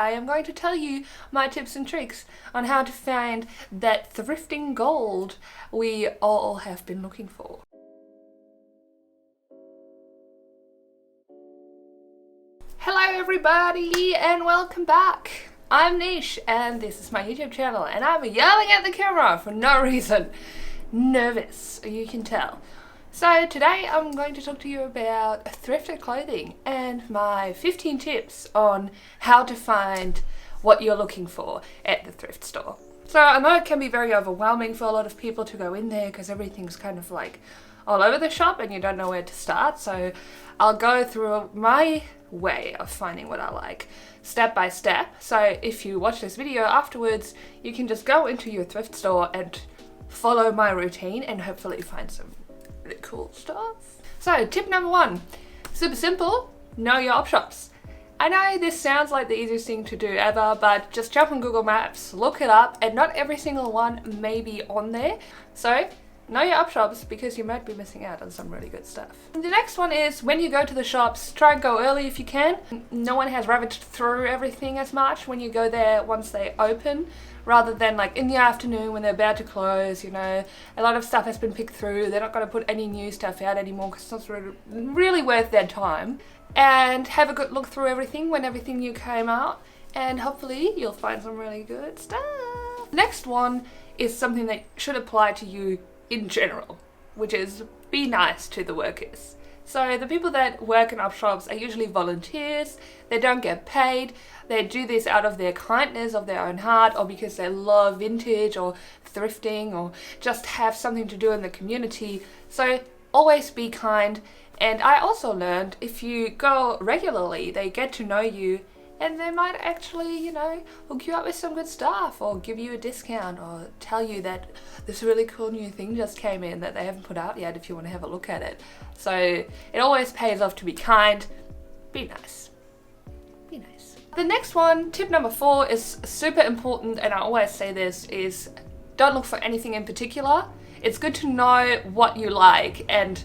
I am going to tell you my tips and tricks on how to find that thrifting gold we all have been looking for. Hello everybody and welcome back. I'm Nish and this is my YouTube channel and I'm yelling at the camera for no reason. Nervous, you can tell. So today I'm going to talk to you about thrifted clothing and my 15 tips on how to find what you're looking for at the thrift store. So I know it can be very overwhelming for a lot of people to go in there because everything's kind of like all over the shop and you don't know where to start. So I'll go through my way of finding what I like step by step. So if you watch this video afterwards, you can just go into your thrift store and follow my routine and hopefully find some really cool stuff. So tip number one, super simple, know your op shops. I know this sounds like the easiest thing to do ever, but just jump on Google Maps, look it up, and not every single one may be on there. So know your op shops because you might be missing out on some really good stuff. The next one is when you go to the shops, try and go early if you can. No one has ravaged through everything as much when you go there once they open, rather than like in the afternoon when they're about to close. You know, a lot of stuff has been picked through. They're not going to put any new stuff out anymore because it's not really worth their time. And have a good look through everything when everything new came out, and hopefully you'll find some really good stuff. Next one is something that should apply to you in general, which is be nice to the workers. So the people that work in op shops are usually volunteers. They don't get paid. They do this out of their kindness of their own heart, or because they love vintage or thrifting, or just have something to do in the community. So always be kind. And I also learned if you go regularly, they get to know you and they might actually, you know, hook you up with some good stuff or give you a discount or tell you that this really cool new thing just came in that they haven't put out yet if you want to have a look at it. So it always pays off to be kind. Be nice. Be nice. The next one, tip number 4, is super important, and I always say this, is don't look for anything in particular. It's good to know what you like, and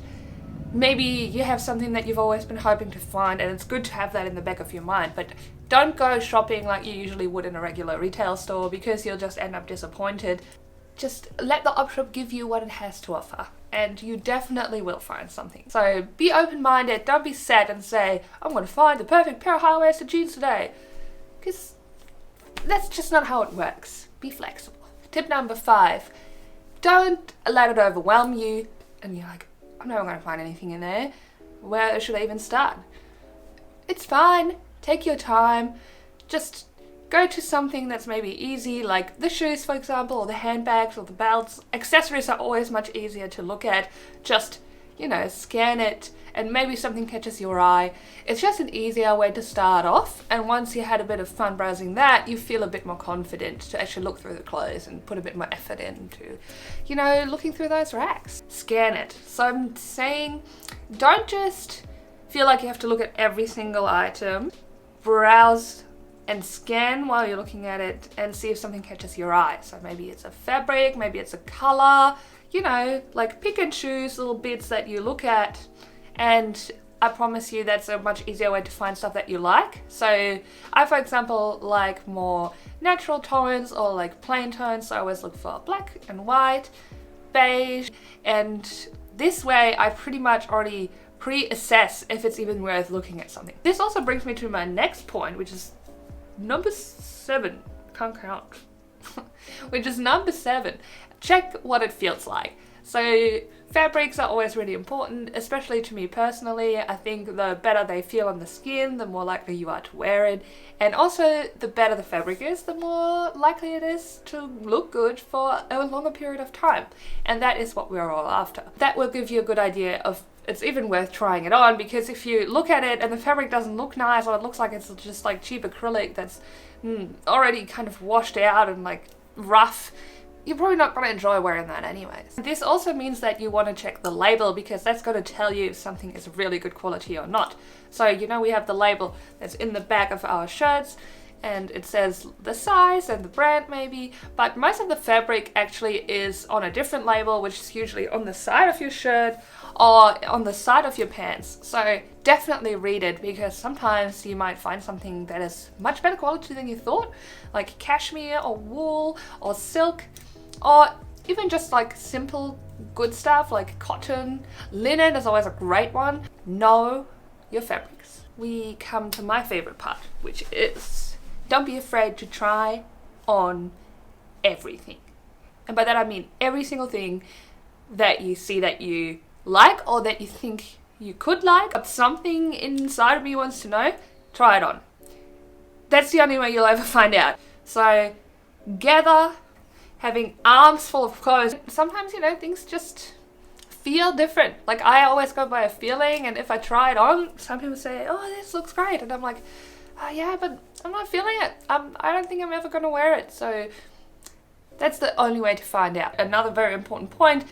maybe you have something that you've always been hoping to find, and it's good to have that in the back of your mind, but don't go shopping like you usually would in a regular retail store because you'll just end up disappointed. Just let the op shop give you what it has to offer, and you definitely will find something. So be open-minded, don't be sad and say, I'm going to find the perfect pair of high-waisted jeans today, because that's just not how it works. Be flexible. Tip number 5, don't let it overwhelm you and you're like, I'm never going to find anything in there. Where should I even start? It's fine. Take your time. Just go to something that's maybe easy, like the shoes, for example, or the handbags or the belts. Accessories are always much easier to look at. Just, you know, scan it and maybe something catches your eye. It's just an easier way to start off. And once you had a bit of fun browsing that, you feel a bit more confident to actually look through the clothes and put a bit more effort into, you know, looking through those racks. Scan it. So I'm saying, don't just feel like you have to look at every single item. Browse and scan while you're looking at it and see if something catches your eye. So maybe it's a fabric, maybe it's a color, you know, like pick and choose little bits that you look at, and I promise you that's a much easier way to find stuff that you like. So I, for example, like more natural tones or like plain tones, so I always look for black and white, beige, and this way I pretty much already pre-assess if it's even worth looking at something. This also brings me to my next point, which is number 7. Can't count. Which is number 7. Check what it feels like. So fabrics are always really important, especially to me personally. I think the better they feel on the skin, the more likely you are to wear it. And also, the better the fabric is, the more likely it is to look good for a longer period of time. And that is what we're all after. That will give you a good idea of it's even worth trying it on, because if you look at it and the fabric doesn't look nice, or it looks like it's just like cheap acrylic that's already kind of washed out and like rough, you're probably not going to enjoy wearing that anyways. This also means that you want to check the label, because that's going to tell you if something is really good quality or not. So, you know, we have the label that's in the back of our shirts, and it says the size and the brand maybe, but most of the fabric actually is on a different label, which is usually on the side of your shirt or on the side of your pants. So definitely read it, because sometimes you might find something that is much better quality than you thought, like cashmere or wool or silk, or even just like simple good stuff like cotton. Linen is always a great one. Know your fabrics. We come to my favorite part, which is don't be afraid to try on everything. And by that I mean every single thing that you see that you like or that you think you could like, but something inside of me wants to know, try it on. That's the only way you'll ever find out. So gather, having arms full of clothes. Sometimes, you know, things just feel different. Like I always go by a feeling, and if I try it on, some people say, oh, this looks great, and I'm like, oh yeah, but I'm not feeling it. I don't think I'm ever gonna wear it. So that's the only way to find out. Another very important point,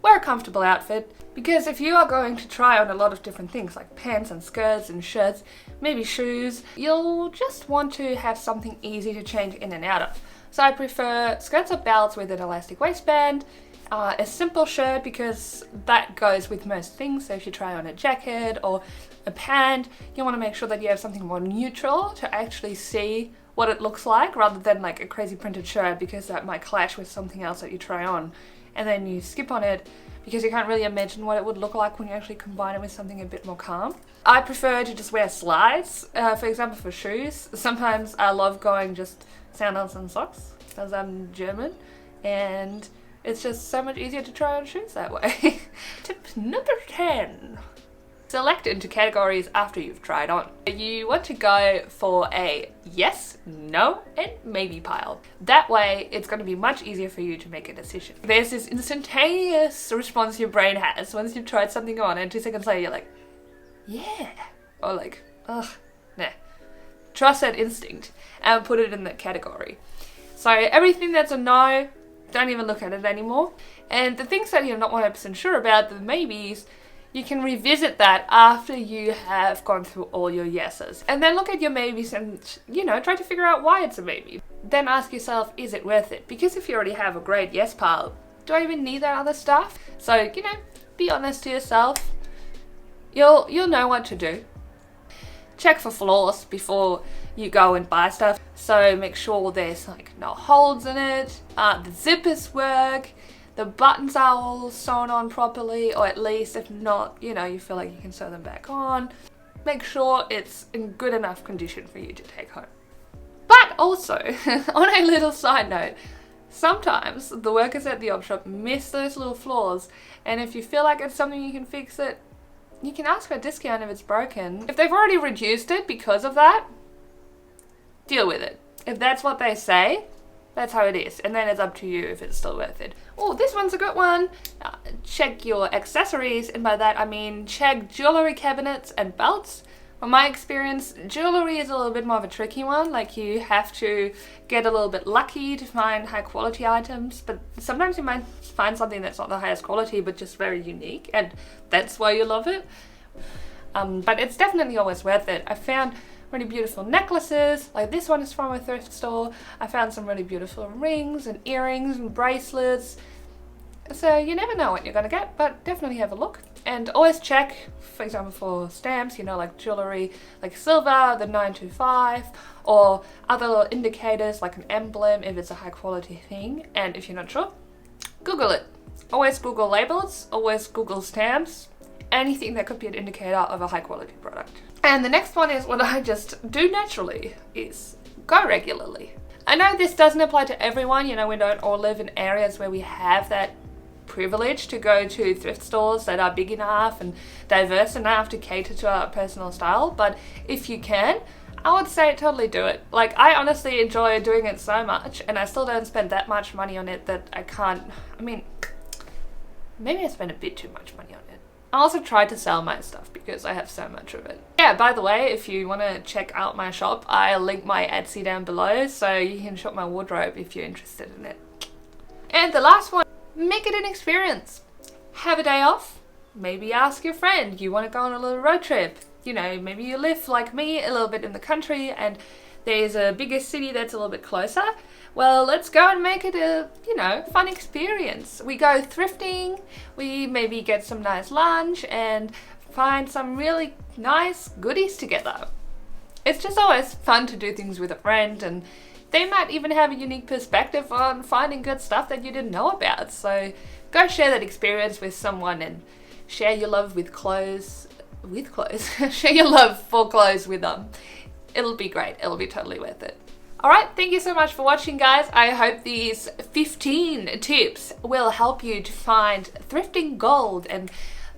wear a comfortable outfit, because if you are going to try on a lot of different things like pants and skirts and shirts, maybe shoes, you'll just want to have something easy to change in and out of. So I prefer skirts or belts with an elastic waistband, a simple shirt, because that goes with most things. So if you try on a jacket or a pant, you want to make sure that you have something more neutral to actually see what it looks like, rather than like a crazy printed shirt, because that might clash with something else that you try on, and then you skip on it because you can't really imagine what it would look like when you actually combine it with something a bit more calm. I prefer to just wear slides, for example for shoes. Sometimes I love going just sandals and socks, because I'm German, and it's just so much easier to try on shoes that way. Tip number 10. Select into categories after you've tried on. You want to go for a yes, no, and maybe pile. That way, it's going to be much easier for you to make a decision. There's this instantaneous response your brain has once you've tried something on, and 2 seconds later you're like, yeah, or like, ugh, nah. Trust that instinct and put it in that category. So everything that's a no, don't even look at it anymore. And the things that you're not 100% sure about, the maybes, you can revisit that after you have gone through all your yeses. And then look at your maybes and, you know, try to figure out why it's a maybe. Then ask yourself, is it worth it? Because if you already have a great yes pile, do I even need that other stuff? So, you know, be honest to yourself. You'll know what to do. Check for flaws before you go and buy stuff. So make sure there's like no holes in it, the zippers work, the buttons are all sewn on properly, or at least if not, you know, you feel like you can sew them back on. Make sure it's in good enough condition for you to take home. But also, on a little side note, sometimes the workers at the op shop miss those little flaws, and if you feel like it's something you can fix it, you can ask for a discount if it's broken. If they've already reduced it because of that, deal with it. If that's what they say, that's how it is, and then it's up to you if it's still worth it. Oh, this one's a good one. Check your accessories, and by that I mean check jewelry cabinets and belts. From my experience, jewelry is a little bit more of a tricky one. Like, you have to get a little bit lucky to find high quality items, but sometimes you might find something that's not the highest quality but just very unique, and that's why you love it. But it's definitely always worth it. I found really beautiful necklaces, like this one is from a thrift store. I found some really beautiful rings and earrings and bracelets. So you never know what you're gonna get, but definitely have a look. And always check, for example, for stamps, you know, like jewelry, like silver, the 925, or other little indicators like an emblem if it's a high quality thing. And if you're not sure, Google it. Always Google labels, always Google stamps, anything that could be an indicator of a high quality product. And the next one is what I just do naturally, is go regularly. I know this doesn't apply to everyone, you know, we don't all live in areas where we have that privilege to go to thrift stores that are big enough and diverse enough to cater to our personal style, but if you can, I would say totally do it. Like, I honestly enjoy doing it so much, and I still don't spend that much money on it that I can't, I mean, maybe I spend a bit too much money on it. I also try to sell my stuff because I have so much of it. Yeah, by the way, if you want to check out my shop, I'll link my Etsy down below, so you can shop my wardrobe if you're interested in it. And the last one, make it an experience. Have a day off. Maybe ask your friend, you want to go on a little road trip. You know, maybe you live like me a little bit in the country and there's a bigger city that's a little bit closer, well, let's go and make it a, fun experience. We go thrifting, we maybe get some nice lunch and find some really nice goodies together. It's just always fun to do things with a friend, and they might even have a unique perspective on finding good stuff that you didn't know about. So go share that experience with someone and share your love with clothes. Share your love for clothes with them. It'll be great. It'll be totally worth it. Alright, thank you so much for watching, guys. I hope these 15 tips will help you to find thrifting gold and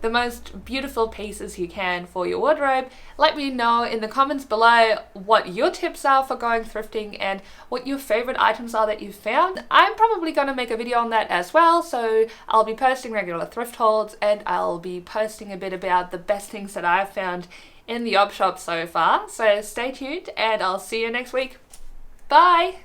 the most beautiful pieces you can for your wardrobe. Let me know in the comments below what your tips are for going thrifting and what your favorite items are that you've found. I'm probably going to make a video on that as well, so I'll be posting regular thrift hauls and I'll be posting a bit about the best things that I've found in the op shop so far. So stay tuned and I'll see you next week. Bye!